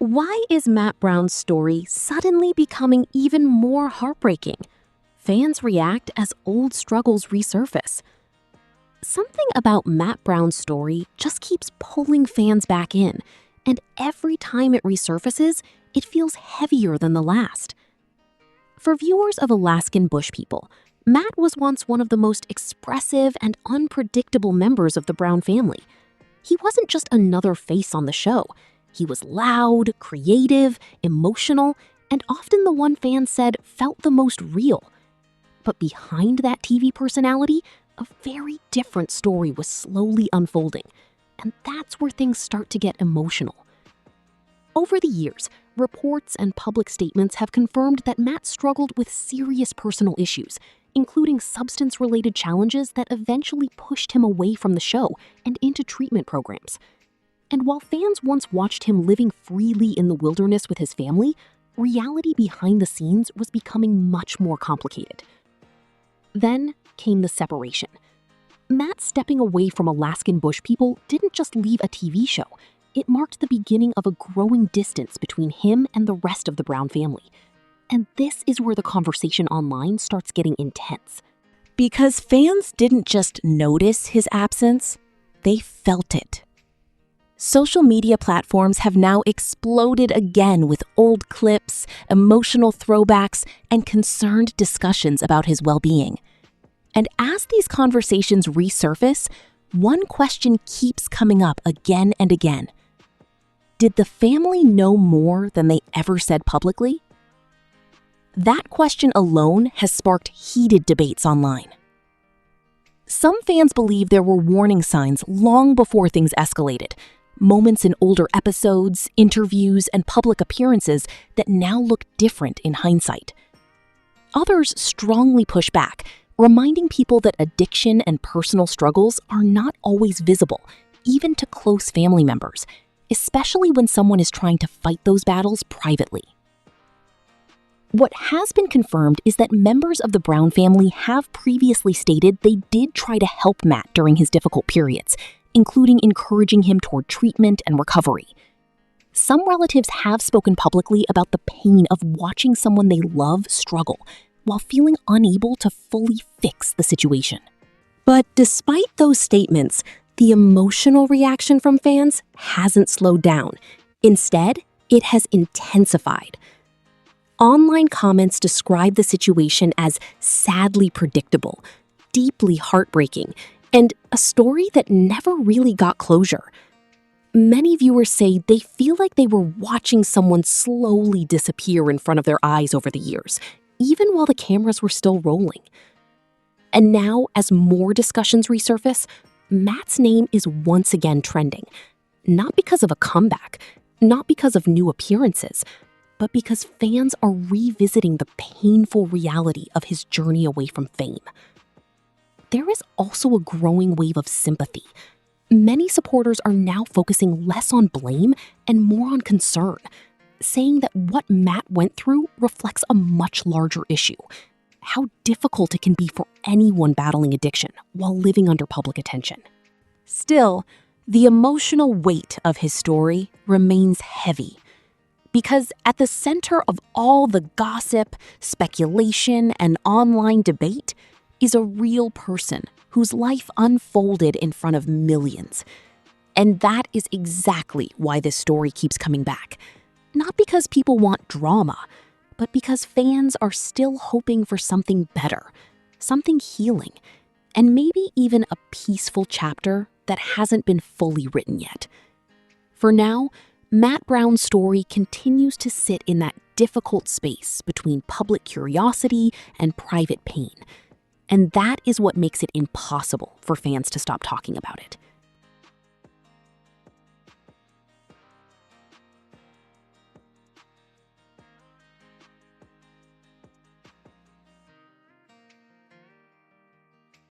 Why is Matt Brown's story suddenly becoming even more heartbreaking? Fans react as old struggles resurface. Something about Matt Brown's story just keeps pulling fans back in, and every time it resurfaces, it feels heavier than the last. For viewers of Alaskan Bush People, Matt was once one of the most expressive and unpredictable members of the Brown family. He wasn't just another face on the show. He was loud, creative, emotional, and often the one fans said felt the most real. But behind that TV personality, a very different story was slowly unfolding, and that's where things start to get emotional. Over the years, reports and public statements have confirmed that Matt struggled with serious personal issues, including substance-related challenges that eventually pushed him away from the show and into treatment programs. And while fans once watched him living freely in the wilderness with his family, reality behind the scenes was becoming much more complicated. Then came the separation. Matt stepping away from Alaskan Bush People didn't just leave a TV show. It marked the beginning of a growing distance between him and the rest of the Brown family. And this is where the conversation online starts getting intense. Because fans didn't just notice his absence, they felt it. Social media platforms have now exploded again with old clips, emotional throwbacks, and concerned discussions about his well-being. And as these conversations resurface, one question keeps coming up again and again. Did the family know more than they ever said publicly? That question alone has sparked heated debates online. Some fans believe there were warning signs long before things escalated, moments in older episodes, interviews, and public appearances that now look different in hindsight. Others strongly push back, reminding people that addiction and personal struggles are not always visible, even to close family members, especially when someone is trying to fight those battles privately. What has been confirmed is that members of the Brown family have previously stated they did try to help Matt during his difficult periods, including encouraging him toward treatment and recovery. Some relatives have spoken publicly about the pain of watching someone they love struggle while feeling unable to fully fix the situation. But despite those statements, the emotional reaction from fans hasn't slowed down. Instead, it has intensified. Online comments describe the situation as sadly predictable, deeply heartbreaking, and a story that never really got closure. Many viewers say they feel like they were watching someone slowly disappear in front of their eyes over the years, even while the cameras were still rolling. And now, as more discussions resurface, Matt's name is once again trending. Not because of a comeback, not because of new appearances, but because fans are revisiting the painful reality of his journey away from fame. There is also a growing wave of sympathy. Many supporters are now focusing less on blame and more on concern, saying that what Matt went through reflects a much larger issue: how difficult it can be for anyone battling addiction while living under public attention. Still, the emotional weight of his story remains heavy, because at the center of all the gossip, speculation, and online debate is a real person whose life unfolded in front of millions. And that is exactly why this story keeps coming back. Not because people want drama, but because fans are still hoping for something better, something healing, and maybe even a peaceful chapter that hasn't been fully written yet. For now, Matt Brown's story continues to sit in that difficult space between public curiosity and private pain. And that is what makes it impossible for fans to stop talking about it.